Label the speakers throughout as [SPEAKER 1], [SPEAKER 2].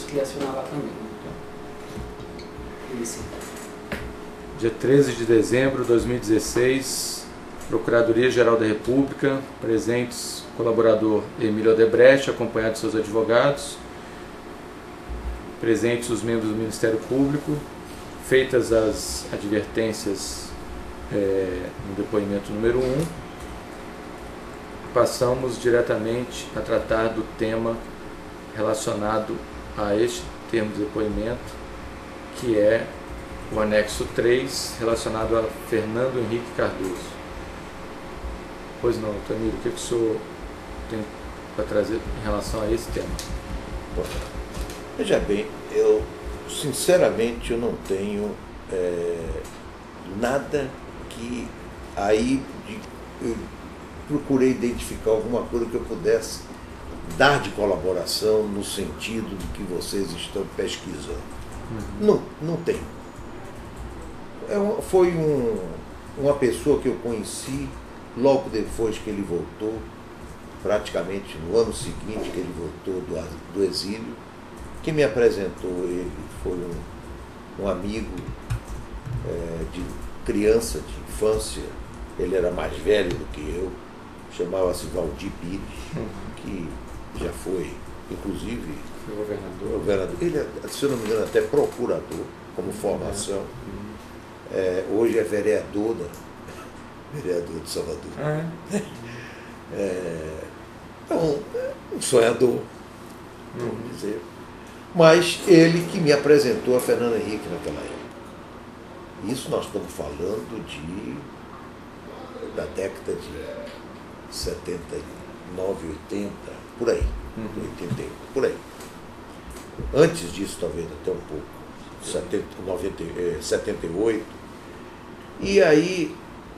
[SPEAKER 1] que acionar lá também. Isso.
[SPEAKER 2] Dia 13 de dezembro de 2016, Procuradoria-Geral da República, presentes colaborador Emílio Odebrecht, acompanhado de seus advogados, presentes os membros do Ministério Público, feitas as advertências no depoimento número 1, passamos diretamente a tratar do tema relacionado a este termo de depoimento, que é o anexo 3, relacionado a Fernando Henrique Cardoso. Pois não, Tamiro, o que o senhor tem para trazer em relação a esse tema?
[SPEAKER 3] Bom, veja bem, eu sinceramente eu não tenho nada que aí eu procurei identificar alguma coisa que eu pudesse dar de colaboração no sentido do que vocês estão pesquisando. Não tem. Foi uma pessoa que eu conheci logo depois que ele voltou, praticamente no ano seguinte que ele voltou do exílio, que me apresentou ele. Foi um amigo de criança, de infância. Ele era mais velho do que eu, chamava-se Valdir Pires, que já foi, inclusive, governador. Ele, se eu não me engano, até procurador, como formação. Hoje é vereador de Salvador. Então, um sonhador, vamos dizer. Mas ele que me apresentou a Fernando Henrique naquela época. Isso nós estamos falando da década de 79, 80, por aí. 81, por aí. Antes disso, talvez até um pouco. 78. E aí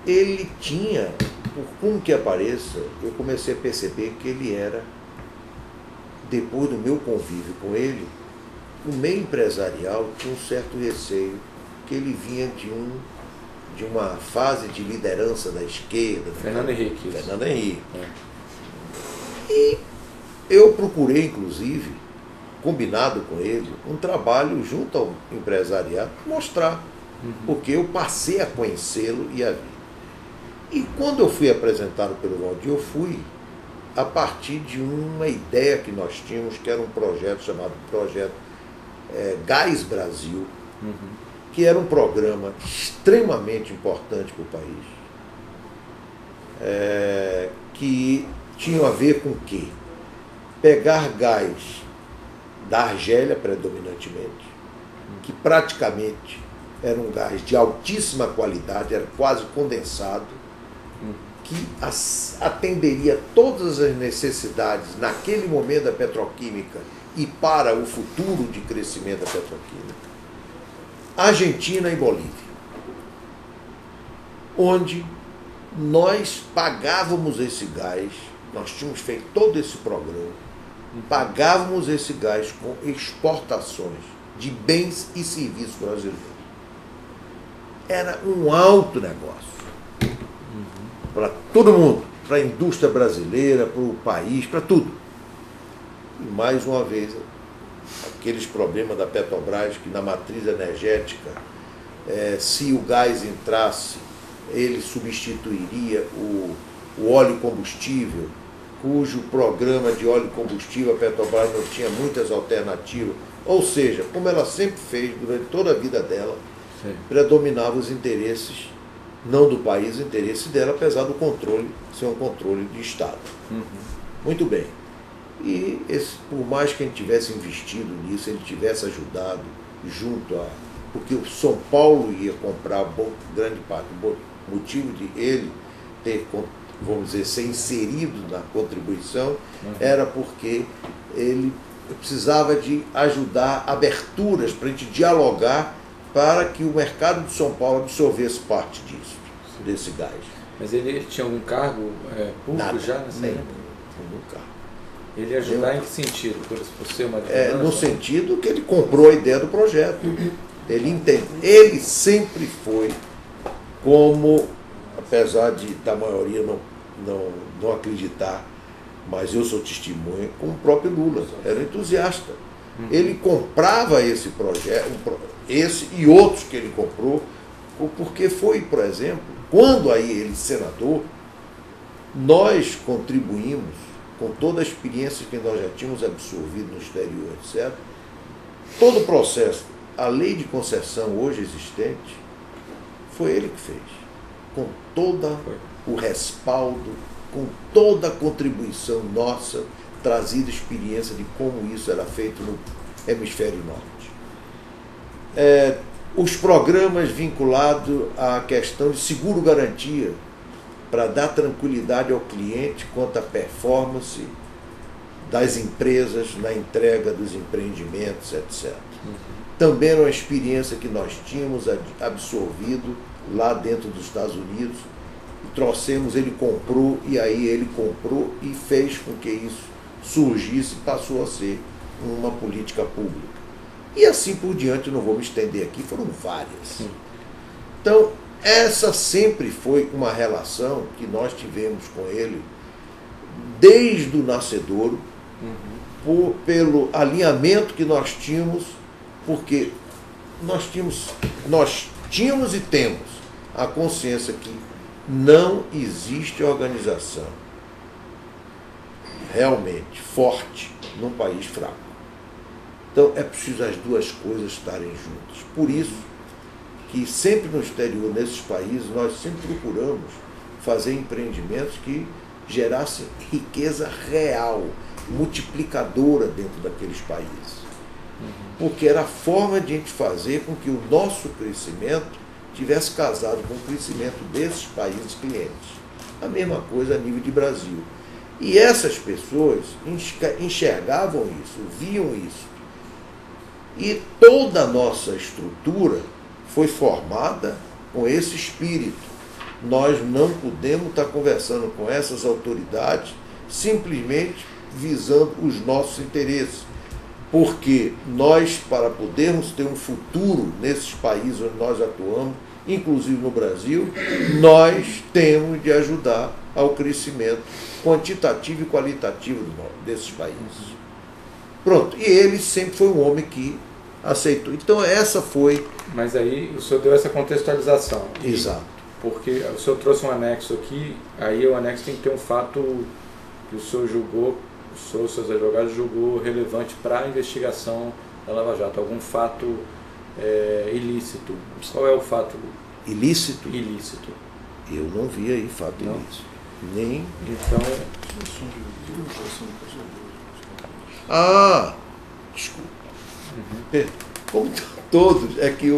[SPEAKER 3] ele tinha, por como que apareça, eu comecei a perceber que ele era, depois do meu convívio com ele, o meio empresarial tinha um certo receio, que ele vinha de uma fase de liderança da esquerda.
[SPEAKER 2] Fernando Henrique.
[SPEAKER 3] Fernando Henrique. E eu procurei, inclusive, combinado com ele, um trabalho junto ao empresariado, mostrar, porque eu passei a conhecê-lo e a ver. E quando eu fui apresentado pelo Valdir, eu fui a partir de uma ideia que nós tínhamos, que era um projeto chamado Projeto Gás Brasil, que era um programa extremamente importante para o país, que tinha a ver com o quê? Pegar gás da Argélia, predominantemente, que praticamente era um gás de altíssima qualidade, era quase condensado, que atenderia todas as necessidades naquele momento da petroquímica e para o futuro de crescimento da petroquímica, Argentina e Bolívia, onde nós pagávamos esse gás, nós tínhamos feito todo esse programa, pagávamos esse gás com exportações de bens e serviços brasileiros. Era um alto negócio para todo mundo, para a indústria brasileira, para o país, para tudo. E mais uma vez, aqueles problemas da Petrobras, que na matriz energética, se o gás entrasse, ele substituiria o óleo combustível, cujo programa de óleo combustível a Petrobras não tinha muitas alternativas. Ou seja, como ela sempre fez durante toda a vida dela, predominava os interesses, não do país, os interesses dela, apesar do controle ser um controle de Estado. Muito bem. E por mais que a gente tivesse investido nisso, ele tivesse ajudado junto a... Porque o São Paulo ia comprar grande parte. O motivo de ele ter, vamos dizer, ser inserido na contribuição era porque ele precisava de ajudar aberturas para a gente dialogar para que o mercado de São Paulo absorvesse parte disso, desse gás.
[SPEAKER 2] Mas ele tinha algum cargo público? Nada, já nessa época?
[SPEAKER 3] Nenhum cargo.
[SPEAKER 2] Ele ia ajudar em que sentido? Por ser uma
[SPEAKER 3] no sentido que ele comprou a ideia do projeto. Ele entende. Ele sempre foi como, apesar da maioria não acreditar, mas eu sou testemunha, como o próprio Lula. Era entusiasta. Ele comprava esse projeto, esse e outros que ele comprou, porque foi, por exemplo, quando aí ele, senador, nós contribuímos com toda a experiência que nós já tínhamos absorvido no exterior, etc. Todo o processo, a lei de concessão hoje existente, foi ele que fez, com todo o respaldo, com toda a contribuição nossa, trazida experiência de como isso era feito no hemisfério norte. Os programas vinculados à questão de seguro-garantia, para dar tranquilidade ao cliente quanto à performance das empresas na entrega dos empreendimentos, etc. Também era uma experiência que nós tínhamos absorvido lá dentro dos Estados Unidos, e trouxemos, ele comprou, e aí ele comprou e fez com que isso surgisse e passou a ser uma política pública. E assim por diante, não vou me estender aqui, foram várias. Então, essa sempre foi uma relação que nós tivemos com ele desde o nascedouro, pelo alinhamento que nós tínhamos, porque nós tínhamos e temos a consciência que não existe organização realmente forte num país fraco. Então é preciso as duas coisas estarem juntas. Por isso que sempre no exterior, nesses países, nós sempre procuramos fazer empreendimentos que gerassem riqueza real, multiplicadora dentro daqueles países. Porque era a forma de a gente fazer com que o nosso crescimento tivesse casado com o crescimento desses países clientes. A mesma coisa a nível de Brasil. E essas pessoas enxergavam isso, viam isso. E toda a nossa estrutura foi formada com esse espírito. Nós não podemos estar conversando com essas autoridades simplesmente visando os nossos interesses. Porque nós, para podermos ter um futuro nesses países onde nós atuamos, inclusive no Brasil, nós temos de ajudar ao crescimento quantitativo e qualitativo desses países. Pronto, e ele sempre foi um homem que aceitou. Então essa foi...
[SPEAKER 2] Mas aí o senhor deu essa contextualização.
[SPEAKER 3] Exato.
[SPEAKER 2] Porque o senhor trouxe um anexo aqui, aí o anexo tem que ter um fato que o senhor julgou, o senhor, seus advogados, julgou relevante para a investigação da Lava Jato. Algum fato ilícito. Qual é o fato
[SPEAKER 3] ilícito?
[SPEAKER 2] Ilícito.
[SPEAKER 3] Eu não vi aí fato ilícito. Nem...
[SPEAKER 2] Então...
[SPEAKER 3] Desculpa. Como todos, é que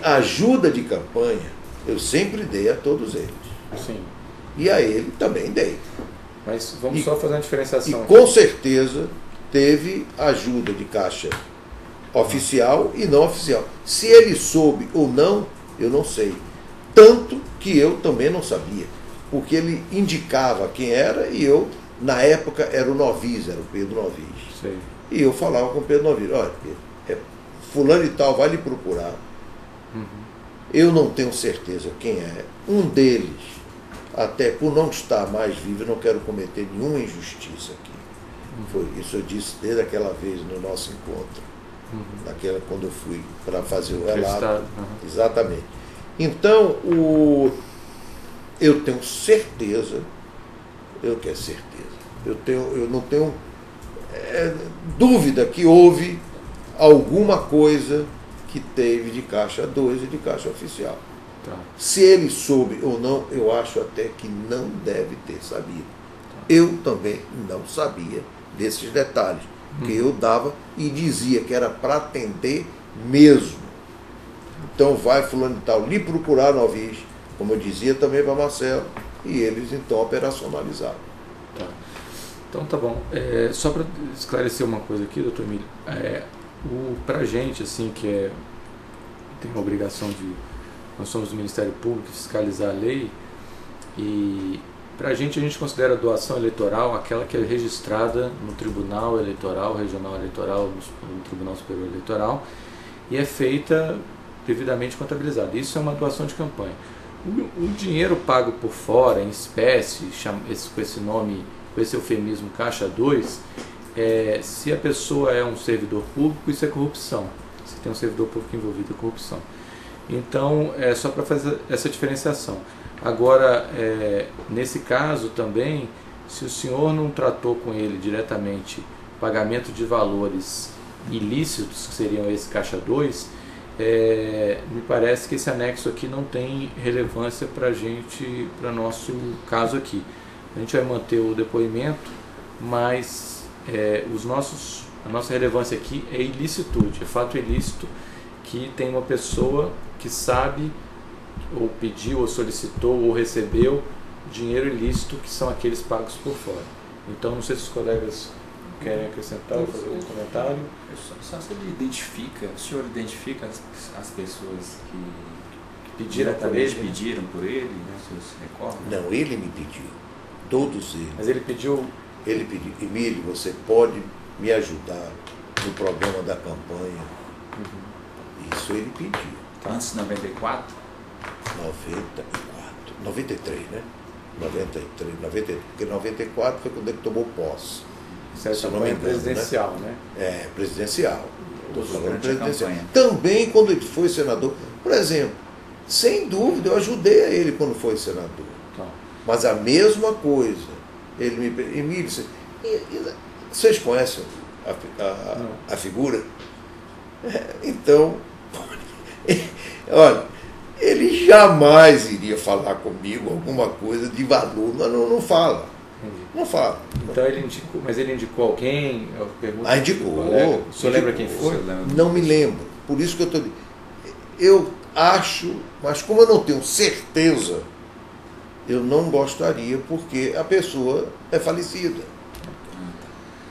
[SPEAKER 3] a ajuda de campanha eu sempre dei a todos eles.
[SPEAKER 2] Sim.
[SPEAKER 3] E a ele também dei.
[SPEAKER 2] Mas vamos só fazer uma diferenciação.
[SPEAKER 3] E com certeza teve ajuda de caixa oficial e não oficial. Se ele soube ou não, eu não sei. Tanto que eu também não sabia. Porque ele indicava quem era e eu, na época, era o Novis, era o Pedro Novis.
[SPEAKER 2] Sei.
[SPEAKER 3] E eu falava com o Pedro Novis, olha, Pedro, fulano e tal vai lhe procurar. Eu não tenho certeza quem é. Um deles, até por não estar mais vivo, eu não quero cometer nenhuma injustiça aqui. Foi isso eu disse desde aquela vez no nosso encontro. Quando eu fui para fazer o relato. Exatamente. Então, eu tenho certeza, eu não tenho dúvida que houve alguma coisa que teve de caixa 2 e de caixa oficial.
[SPEAKER 2] Tá.
[SPEAKER 3] Se ele soube ou não, eu acho até que não deve ter sabido. Tá. Eu também não sabia desses detalhes, porque eu dava e dizia que era para atender mesmo. Então vai fulano e tal lhe procurar Novis, como eu dizia também para Marcelo, e eles então operacionalizaram.
[SPEAKER 2] Tá. Então tá bom. Só para esclarecer uma coisa aqui, doutor Emílio, para a gente, assim, que tem a obrigação de... Nós somos do Ministério Público, fiscalizar a lei, e para a gente considera a doação eleitoral aquela que é registrada no Tribunal Eleitoral, Regional Eleitoral, no Tribunal Superior Eleitoral, e é feita devidamente contabilizada. Isso é uma doação de campanha. O dinheiro pago por fora, em espécie, com esse nome, com esse eufemismo Caixa 2, se a pessoa é um servidor público, isso é corrupção. Se tem um servidor público envolvido, é corrupção. Então, é só para fazer essa diferenciação. Agora, nesse caso também, se o senhor não tratou com ele diretamente pagamento de valores ilícitos, que seriam esse caixa 2, me parece que esse anexo aqui não tem relevância para a gente, para nosso caso aqui. A gente vai manter o depoimento, mas a nossa relevância aqui é ilicitude, é fato ilícito que tem uma pessoa que sabe, ou pediu, ou solicitou, ou recebeu dinheiro ilícito, que são aqueles pagos por fora. Então, não sei se os colegas querem acrescentar ou fazer algum comentário.
[SPEAKER 1] Só se ele identifica, o senhor identifica as pessoas que
[SPEAKER 2] Pediram por ele,
[SPEAKER 1] pediram por ele, né? O senhor se recorda?
[SPEAKER 3] Não, ele me pediu. Todos eles.
[SPEAKER 2] Mas ele pediu...
[SPEAKER 3] Ele pediu, Emílio, você pode me ajudar no programa da campanha? Isso ele pediu.
[SPEAKER 1] Antes de 94?
[SPEAKER 3] 93, né? 93, porque 94 foi quando ele tomou posse.
[SPEAKER 2] Isso é campanha presidencial, né?
[SPEAKER 3] Presidencial. Estou falando presidencial.
[SPEAKER 1] Campanha.
[SPEAKER 3] Também quando ele foi senador. Por exemplo, sem dúvida, eu ajudei a ele quando foi senador.
[SPEAKER 2] Tá.
[SPEAKER 3] Mas a mesma coisa. Ele me... Emílio, vocês conhecem a figura? Então, olha, ele jamais iria falar comigo alguma coisa de valor, mas não fala.
[SPEAKER 2] Entendi.
[SPEAKER 3] Não fala.
[SPEAKER 2] Então ele indicou, mas ele indicou alguém? Eu pergunto
[SPEAKER 3] Indicou.
[SPEAKER 2] O senhor lembra quem foi?
[SPEAKER 3] Não me lembro. Por isso que eu estou... Eu acho, mas como eu não tenho certeza, eu não gostaria, porque a pessoa é falecida.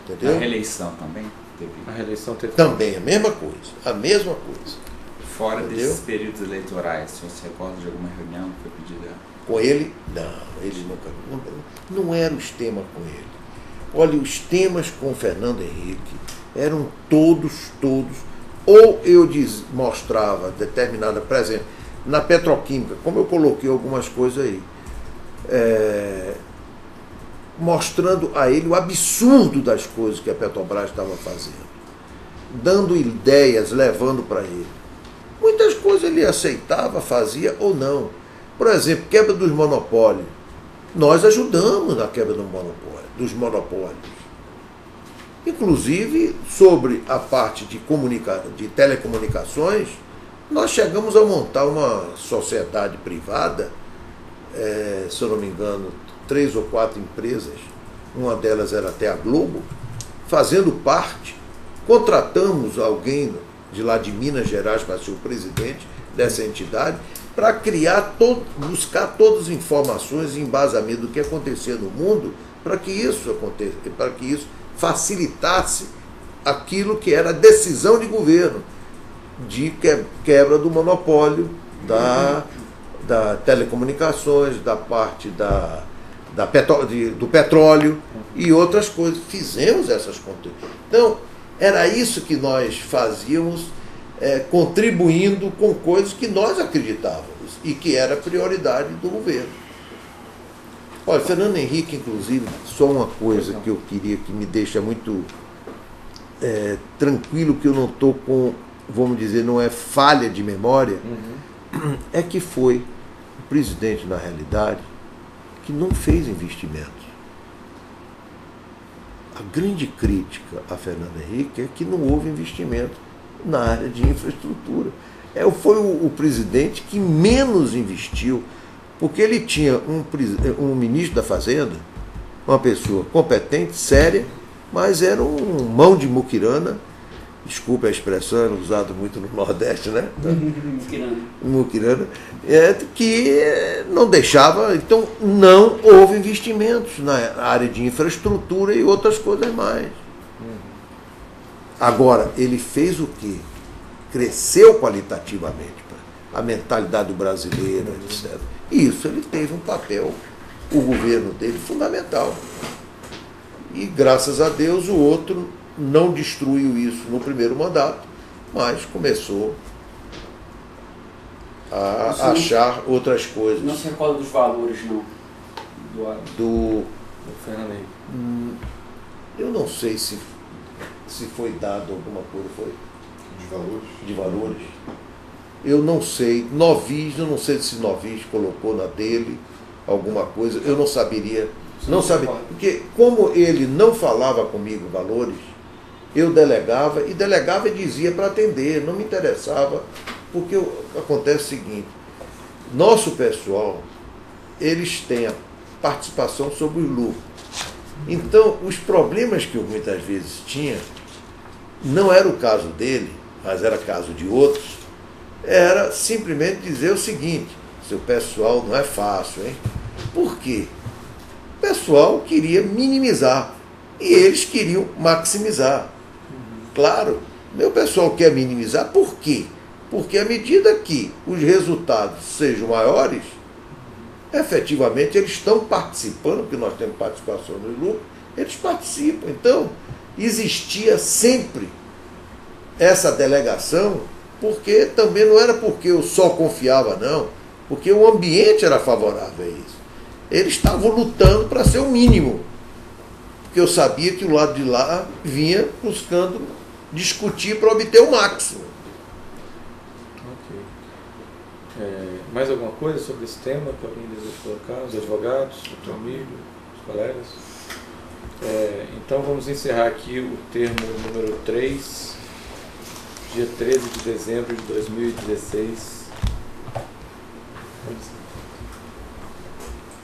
[SPEAKER 3] Entendeu?
[SPEAKER 1] A reeleição também teve.
[SPEAKER 2] A reeleição teve.
[SPEAKER 3] Também a mesma coisa. A mesma coisa.
[SPEAKER 1] Fora
[SPEAKER 3] Entendeu?
[SPEAKER 1] desses períodos eleitorais, o senhor se recorda de alguma reunião que foi pedida?
[SPEAKER 3] Com ele? Não, ele nunca. Não eram os temas com ele. Olha, os temas com o Fernando Henrique eram todos, ou eu mostrava determinada presença na petroquímica, como eu coloquei algumas coisas aí, mostrando a ele o absurdo das coisas que a Petrobras estava fazendo, dando ideias, levando para ele. Muitas coisas ele aceitava, fazia ou não. Por exemplo, quebra dos monopólios. Nós ajudamos na quebra dos monopólios. Inclusive, sobre a parte de telecomunicações, nós chegamos a montar uma sociedade privada, se eu não me engano, 3 ou 4 empresas, uma delas era até a Globo, fazendo parte. Contratamos alguém de lá de Minas Gerais para ser o presidente dessa entidade, para buscar todas as informações e embasamento do que acontecia no mundo, para que isso facilitasse aquilo que era a decisão de governo de quebra do monopólio da telecomunicações, da parte do petróleo e outras coisas. Fizemos essas contas. Então, era isso que nós fazíamos, contribuindo com coisas que nós acreditávamos e que era prioridade do governo. Olha, Fernando Henrique, inclusive, só uma coisa que eu queria, que me deixa muito tranquilo, que eu não estou com, vamos dizer, não é falha de memória, é que foi o presidente, na realidade, que não fez investimentos. A grande crítica a Fernando Henrique é que não houve investimento na área de infraestrutura. Foi o presidente que menos investiu, porque ele tinha um ministro da Fazenda, uma pessoa competente, séria, mas era um mão de muquirana, desculpa a expressão, era usado muito no Nordeste, né? Muquirana, que não deixava, então não houve investimentos na área de infraestrutura e outras coisas mais. Agora, ele fez o quê? Cresceu qualitativamente a mentalidade do brasileiro, etc. E isso ele teve um papel, o governo dele, fundamental. E graças a Deus o outro não destruiu isso no primeiro mandato, mas começou a achar outras coisas.
[SPEAKER 4] Não se recorda dos valores, não?
[SPEAKER 3] Do
[SPEAKER 2] Fernando Henrique.
[SPEAKER 3] Eu não sei se se foi dado alguma coisa, foi?
[SPEAKER 4] De valores?
[SPEAKER 3] De valores. Eu não sei. Novis, eu não sei se Novis colocou na dele alguma coisa. Eu não saberia. Não sabia. Porque como ele não falava comigo valores, eu delegava e dizia para atender. Não me interessava. Porque acontece o seguinte. Nosso pessoal, eles têm a participação sobre o lucro. Então, os problemas que eu muitas vezes tinha, não era o caso dele, mas era caso de outros, era simplesmente dizer o seguinte: seu pessoal não é fácil, hein? Por quê? O pessoal queria minimizar e eles queriam maximizar. Claro, meu pessoal quer minimizar, por quê? Porque à medida que os resultados sejam maiores, efetivamente eles estão participando, porque nós temos participação no lucro, eles participam. Então, existia sempre essa delegação, porque também não era porque eu só confiava, não, porque o ambiente era favorável a isso. Eles estavam lutando para ser o mínimo, porque eu sabia que o lado de lá vinha buscando discutir para obter o máximo.
[SPEAKER 2] Mais alguma coisa sobre esse tema que alguém deseja colocar? Os advogados, o teu amigo, os colegas? Então vamos encerrar aqui o termo número 3, dia 13 de dezembro de 2016.